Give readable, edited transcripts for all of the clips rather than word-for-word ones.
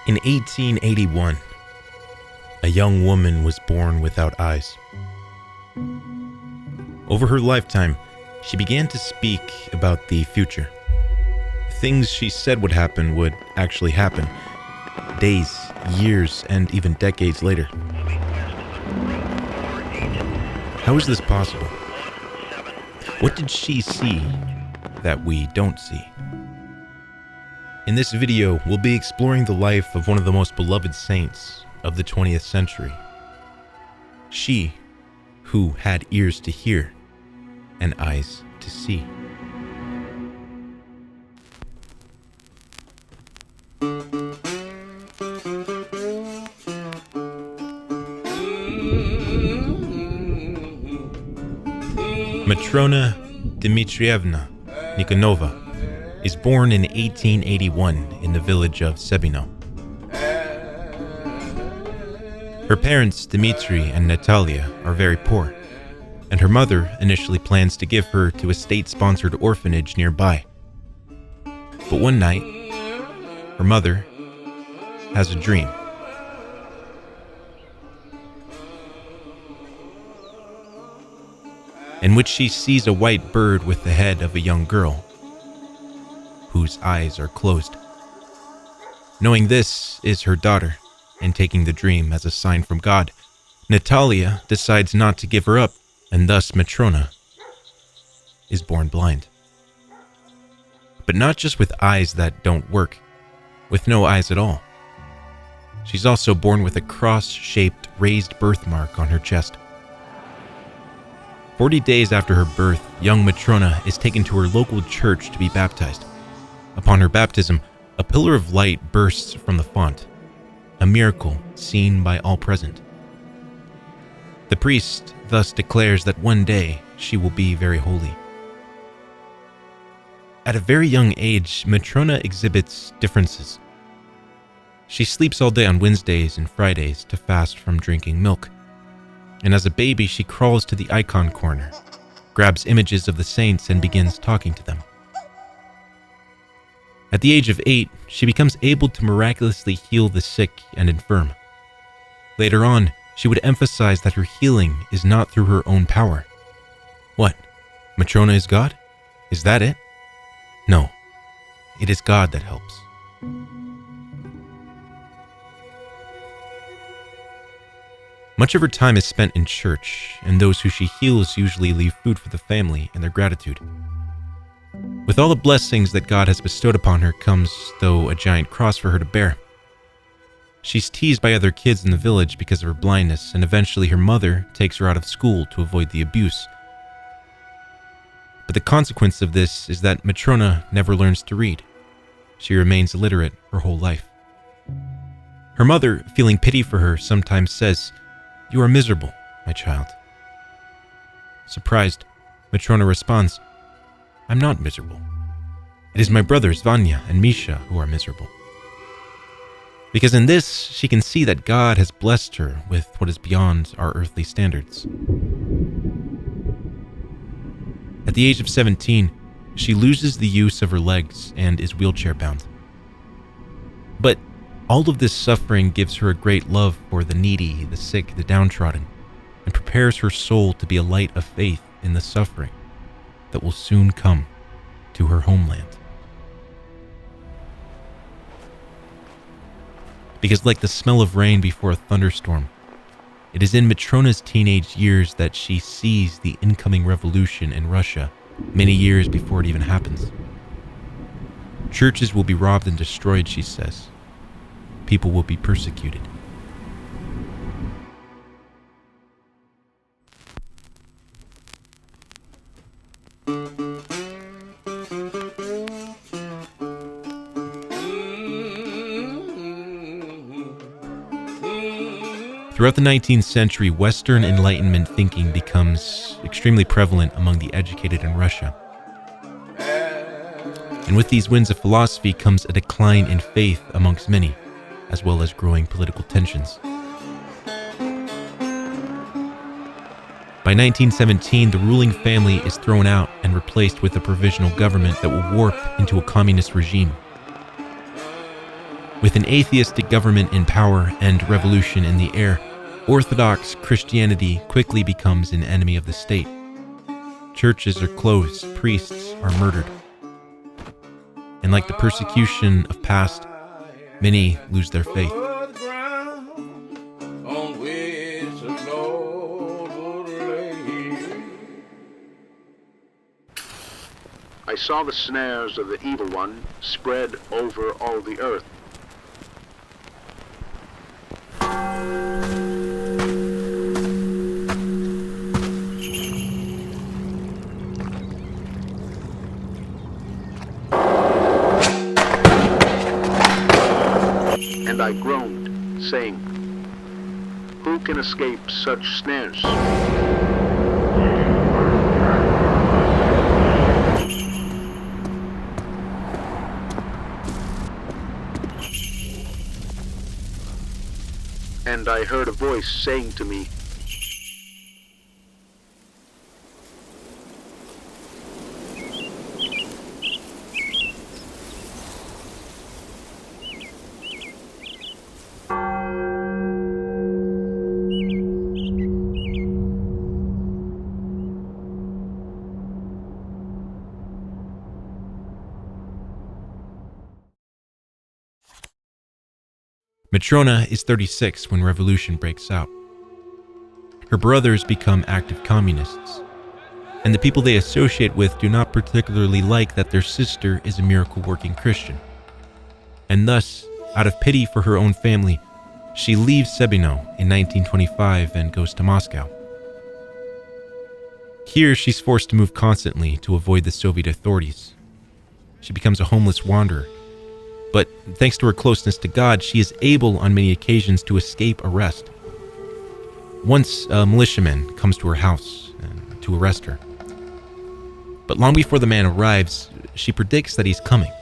In 1881, a young woman was born without eyes. Over her lifetime, she began to speak about the future. Things she said would happen would actually happen, days, years, and even decades later. How is this possible? What did she see that we don't see? In this video, we'll be exploring the life of one of the most beloved saints of the 20th century. She who had ears to hear and eyes to see. Matrona Dmitrievna Nikonova is born in 1881 in the village of Sebino. Her parents, Dmitri and Natalia, are very poor, and her mother initially plans to give her to a state-sponsored orphanage nearby. But one night, her mother has a dream. In which she sees a white bird with the head of a young girl, whose eyes are closed. Knowing this is her daughter, and taking the dream as a sign from God, Natalia decides not to give her up, and thus Matrona is born blind. But not just with eyes that don't work, with no eyes at all. She's also born with a cross-shaped raised birthmark on her chest. 40 days after her birth, young Matrona is taken to her local church to be baptized. Upon her baptism, a pillar of light bursts from the font, a miracle seen by all present. The priest thus declares that one day she will be very holy. At a very young age, Matrona exhibits differences. She sleeps all day on Wednesdays and Fridays to fast from drinking milk. And as a baby, she crawls to the icon corner, grabs images of the saints, and begins talking to them. At the age of 8, she becomes able to miraculously heal the sick and infirm. Later on, she would emphasize that her healing is not through her own power. What? Matrona is God? Is that it? No, it is God that helps. Much of her time is spent in church, and those who she heals usually leave food for the family in their gratitude. With all the blessings that God has bestowed upon her comes, though, a giant cross for her to bear. She's teased by other kids in the village because of her blindness, and eventually her mother takes her out of school to avoid the abuse. But the consequence of this is that Matrona never learns to read. She remains illiterate her whole life. Her mother, feeling pity for her, sometimes says, "You are miserable, my child." Surprised, Matrona responds, "I'm not miserable. It is my brothers Vanya and Misha who are miserable." Because in this, she can see that God has blessed her with what is beyond our earthly standards. At the age of 17, she loses the use of her legs and is wheelchair-bound. But all of this suffering gives her a great love for the needy, the sick, the downtrodden, and prepares her soul to be a light of faith in the suffering that will soon come to her homeland. Because like the smell of rain before a thunderstorm, it is in Matrona's teenage years that she sees the incoming revolution in Russia many years before it even happens. Churches will be robbed and destroyed, she says. People will be persecuted. Throughout the 19th century, Western Enlightenment thinking becomes extremely prevalent among the educated in Russia. And with these winds of philosophy comes a decline in faith amongst many, as well as growing political tensions. By 1917, the ruling family is thrown out and replaced with a provisional government that will warp into a communist regime. With an atheistic government in power and revolution in the air, Orthodox Christianity quickly becomes an enemy of the state. Churches are closed, priests are murdered. And like the persecution of past, many lose their faith. I saw the snares of the evil one spread over all the earth. And I groaned, saying, "Who can escape such snares?" And I heard a voice saying to me, Matrona is 36 when revolution breaks out. Her brothers become active communists, and the people they associate with do not particularly like that their sister is a miracle-working Christian. And thus, out of pity for her own family, she leaves Sebino in 1925 and goes to Moscow. Here, she's forced to move constantly to avoid the Soviet authorities. She becomes a homeless wanderer. But thanks to her closeness to God, she is able on many occasions to escape arrest. Once, a militiaman comes to her house to arrest her. But long before the man arrives, she predicts that he's coming.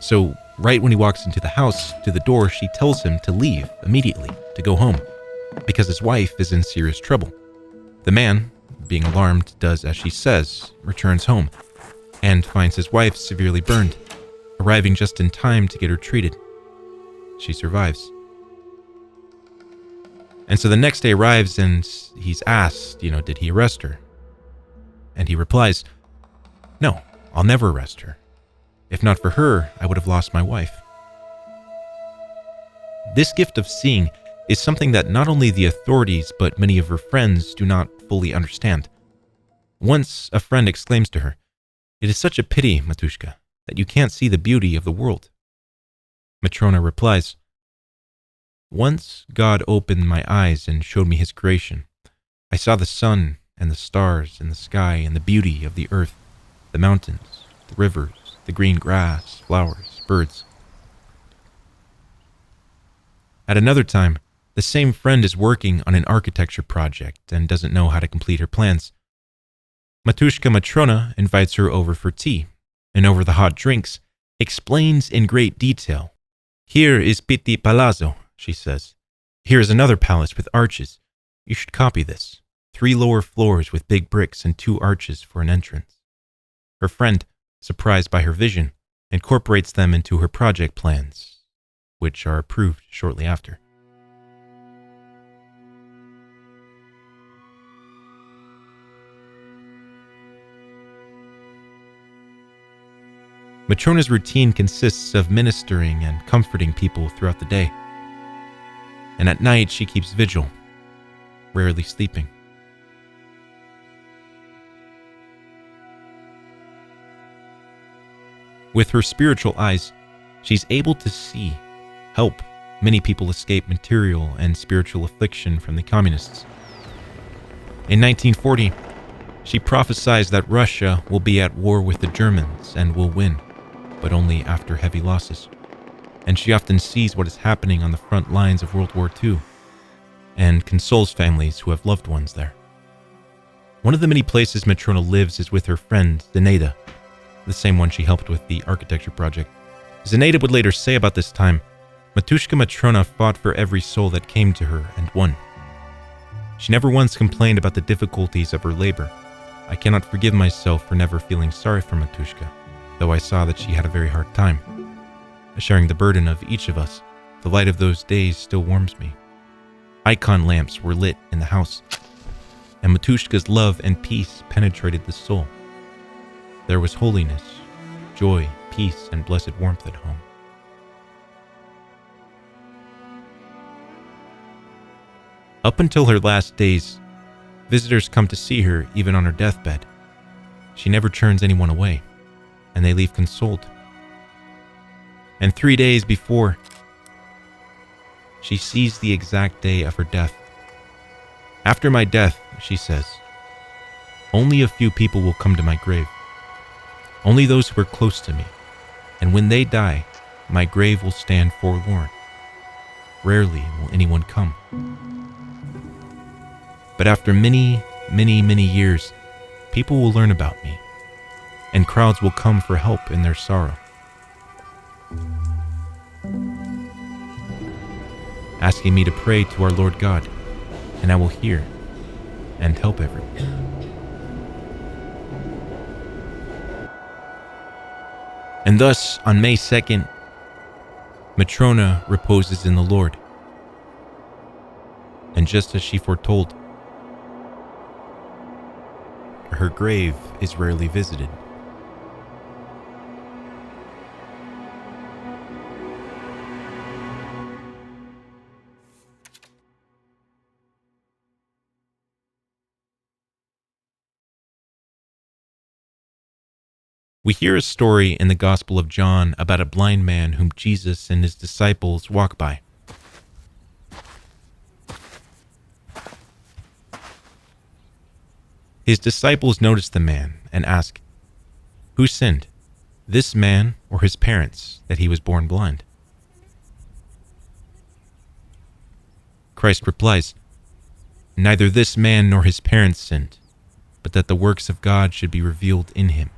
So, right when he walks into the house, to the door, she tells him to leave immediately, to go home, because his wife is in serious trouble. The man, being alarmed, does as she says, returns home, and finds his wife severely burned, arriving just in time to get her treated. She survives. And so the next day arrives and he's asked, did he arrest her? And he replies, "No, I'll never arrest her. If not for her, I would have lost my wife." This gift of seeing is something that not only the authorities but many of her friends do not fully understand. Once a friend exclaims to her, "It is such a pity, Matushka, that you can't see the beauty of the world." Matrona replies, "Once God opened my eyes and showed me his creation. I saw the sun and the stars and the sky and the beauty of the earth, the mountains, the rivers, the green grass, flowers, birds." At another time, the same friend is working on an architecture project and doesn't know how to complete her plans. Matushka Matrona invites her over for tea, and over the hot drinks, explains in great detail. "Here is Pitti Palazzo," she says. "Here is another palace with arches. You should copy this. 3 lower floors with big bricks and 2 arches for an entrance." Her friend, surprised by her vision, incorporates them into her project plans, which are approved shortly after. Matrona's routine consists of ministering and comforting people throughout the day. And at night she keeps vigil, rarely sleeping. With her spiritual eyes, she's able to see, help many people escape material and spiritual affliction from the communists. In 1940, she prophesies that Russia will be at war with the Germans and will win, but only after heavy losses. And she often sees what is happening on the front lines of World War II and consoles families who have loved ones there. One of the many places Matrona lives is with her friend, Zenaida, the same one she helped with the architecture project. Zenaida would later say about this time, "Matushka Matrona fought for every soul that came to her and won. She never once complained about the difficulties of her labor. I cannot forgive myself for never feeling sorry for Matushka, though I saw that she had a very hard time, sharing the burden of each of us The light of those days still warms me. Icon lamps were lit in the house, and Matushka's love and peace penetrated the soul. There was holiness, joy, peace, and blessed warmth at home. Up until her last days, visitors come to see her even on her deathbed. She never turns anyone away, and they leave consoled. And 3 days before, she sees the exact day of her death. After my death, she says, only a few people will come to my grave. Only those who are close to me. And when they die, my grave will stand forlorn. Rarely will anyone come. But after many, many, many years, people will learn about me, and crowds will come for help in their sorrow, asking me to pray to our Lord God, and I will hear and help everyone. And thus, on May 2nd, Matrona reposes in the Lord. And just as she foretold, her grave is rarely visited. We hear a story in the Gospel of John about a blind man whom Jesus and his disciples walk by. His disciples notice the man and ask, "Who sinned, this man or his parents, that he was born blind?" Christ replies, "Neither this man nor his parents sinned, but that the works of God should be revealed in him."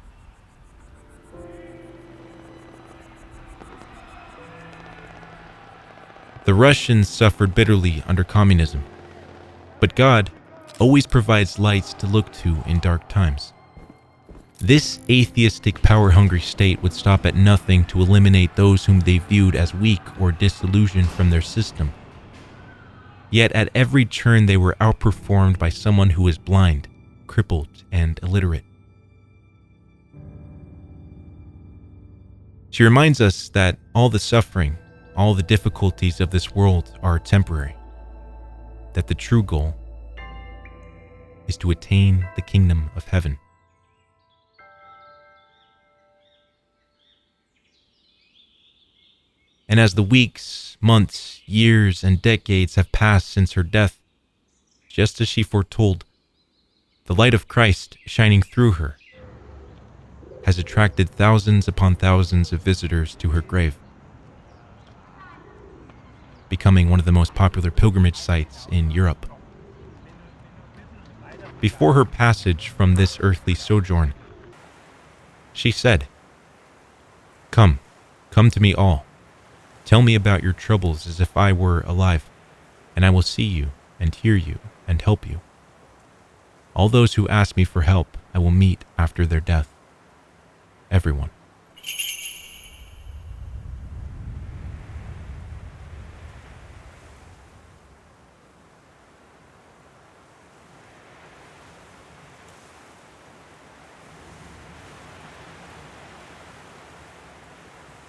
The Russians suffered bitterly under communism, but God always provides lights to look to in dark times. This atheistic, power-hungry state would stop at nothing to eliminate those whom they viewed as weak or disillusioned from their system. Yet at every turn they were outperformed by someone who was blind, crippled, and illiterate. She reminds us that all the suffering, all the difficulties of this world are temporary, that the true goal is to attain the kingdom of heaven. And as the weeks, months, years, and decades have passed since her death, just as she foretold, the light of Christ shining through her has attracted thousands upon thousands of visitors to her grave, becoming one of the most popular pilgrimage sites in Europe. Before her passage from this earthly sojourn, she said, come to me all. Tell me about your troubles as if I were alive, and I will see you and hear you and help you. All those who ask me for help, I will meet after their death. Everyone.